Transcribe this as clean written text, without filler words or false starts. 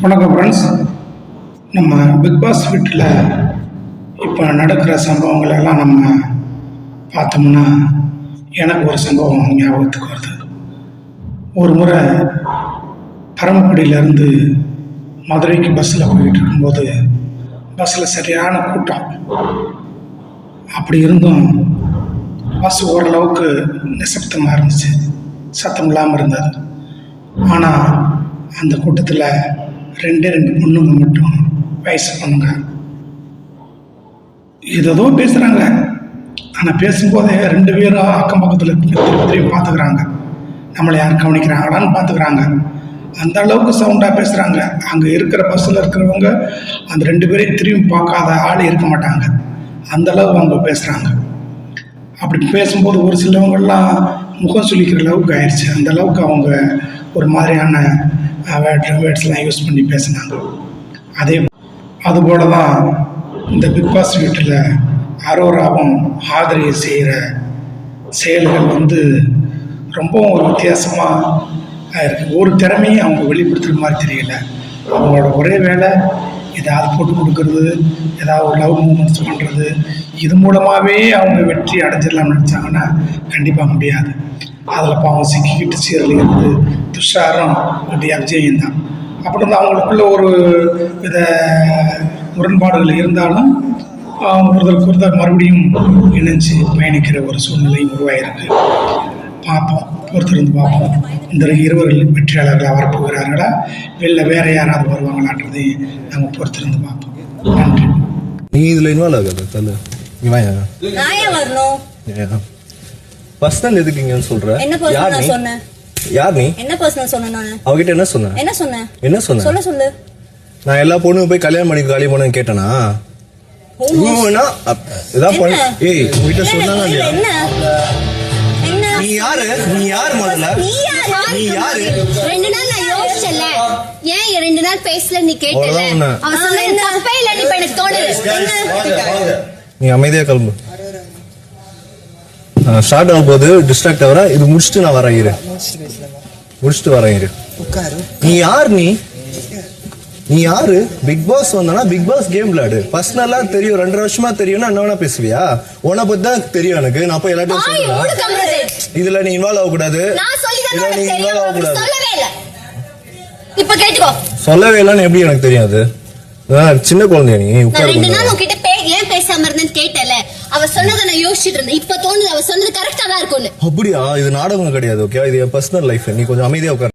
வணக்கம் ஃப்ரெண்ட்ஸ். நம்ம big pass வீட்டில் இப்போ நடக்கிற சம்பவங்கள் எல்லாம் நம்ம பார்த்தோம்னா எனக்கு ஒரு சம்பவம் ஞாபகத்துக்கு வருது. ஒரு முறை பரமக்குடியிலேருந்து மதுரைக்கு பஸ்ஸில் போயிட்டு இருக்கும்போது பஸ்ஸில் சரியான கூட்டம். அப்படி இருந்தும் பஸ் ஓரளவுக்கு நிசப்தமாக இருந்துச்சு, சத்தம் இல்லாமல் இருந்தது. ஆனால் அந்த கூட்டத்தில் ரெண்டு பொண்ணுங்க மட்டும், வயசு பொண்ணுங்க, ஏதோ பேசுகிறாங்க. ஆனால் பேசும்போதே ரெண்டு பேரும் அக்கம் பக்கத்தில் திருப்பி பார்த்துக்கிறாங்க, நம்மளை யார் கவனிக்கிறாங்களான்னு பார்த்துக்கிறாங்க. அந்த அளவுக்கு சவுண்டாக பேசுகிறாங்க. அங்கே இருக்கிற பஸ்ஸில் இருக்கிறவங்க அந்த ரெண்டு பேரையும் திரும்பி பார்க்காத ஆள் இருக்க மாட்டாங்க, அந்த அளவுக்கு அவங்க பேசுகிறாங்க. அப்படி பேசும்போது ஒரு சிலவங்கள்லாம் முகம் சுளிக்கிற அளவுக்கு ஆயிடுச்சு. அந்த அளவுக்கு அவங்க ஒரு மாதிரியான வேர்ட்ஸ்லாம் யூஸ் பண்ணி பேசினாங்க. அதுபோல தான் இந்த பிக் பாஸ் வீட்டில் அரோராவும் ஆதரவு செய்கிற செயல்கள் ரொம்பவும் ஒரு வித்தியாசமாக இருக்குது. ஒரு திறமையும் அவங்க வெளிப்படுத்துகிற மாதிரி தெரியல. அவங்களோட ஒரே வேலை ஏதாவது போட்டு கொடுக்கறது, ஏதாவது ஒரு லவ் மூமெண்ட்ஸ் பண்ணுறது, இது மூலமாகவே அவங்க வெற்றி அடைஞ்சிடலாம்னு நினச்சாங்கன்னா கண்டிப்பாக முடியாது. அதில் பாவம் சிக்கிக்கிட்டு சீரழிகிறது துஷாரும் விஜயும் தான். அப்படி அவங்களுக்குள்ள ஒரு வித முரண்பாடுகள் இருந்தாலும் ஒருத்தர் மறுபடியும் இணைஞ்சு பயணிக்கிற ஒரு சூழ்நிலை உருவாயிருக்கு. பார்ப்போம், பொறுத்திருந்து பார்ப்போம். இந்த இருவர்கள் வெற்றியாளர்களாக வரப்போகிறார்களா, இல்லை வேற யாராவது வருவாங்களான்றது நம்ம பொறுத்திருந்து பார்ப்போம். நன்றி. நீ இதுல இன்வால்வ் ஆகாத தல. நீ வாயா. நான் ஏன் வரணும்? பர்சனல் எதுக்கு இங்கன்னு சொல்ற? என்ன பர்சனல் சொன்னேன்? யார் நீ? என்ன பர்சனல் சொன்னேன் நான்? அவகிட்ட என்ன சொன்ன? என்ன சொன்னேன்? என்ன சொன்ன? சொல்லு. நான் எல்லா பொண்ணுங்க போய் கல்யாணம் பண்ணி காலி பண்ணு கேட்டனா? ஊனா இதா பண்ண. ஏய் உன்கிட்ட சொன்னாங்க இல்லையா? என்ன? நீ யாரு முதல்ல? நீ யாரு? ரெண்டு நாள் நான் யோசிச்சல, ஏன் 2 நாள் பேசல நீ கேட்டல. அவன் சொன்ன தப்பே இல்ல, நீ எனக்கு தோணுது. நீ அமைதியா கிளம்பு. ஸ்டார்ட் ஆகும் போது டிஸ்ட்ராக்ட் ஆகிற. இது முடிச்சுட்டு நான் வரேன், இரு. முடிச்சுட்டு வரேன், இரு. நீ யாரு? பிக் பாஸ் வந்தானா பிக் பாஸ் கேம் விளையாடு. பர்சனலா தெரியும், 2 வருஷமா தெரியும்னா என்ன வேணா பேசுவியா? உன்னை பத்தி தான் தெரியும் எனக்கு. நான் போய் எல்லாத்தையும் சொல்றேன். இதுல நீ இன்வால்வ் ஆகக்கூடாது. இப்ப கேட்டுக்கோ. சொல்லவே இல்லன்னு எப்படி எனக்கு தெரியாது? சின்ன குழந்தைய நீ. நான் 2 நாள் உன்கிட்ட ஏன் பேசாம இருந்தேன்னு கேட்டல. அவ சொன்னதை நான் யோசிச்சுட்டு இருந்தேன். இப்ப தோணுது அவ சொன்னது கரெக்டா தான் இருக்கும்னு. அப்படியா? இது நாடகம் கிடையாது, ஓகே? இது என் பர்சனல் லைஃப். நீ கொஞ்சம் அமைதியா உட்கார்.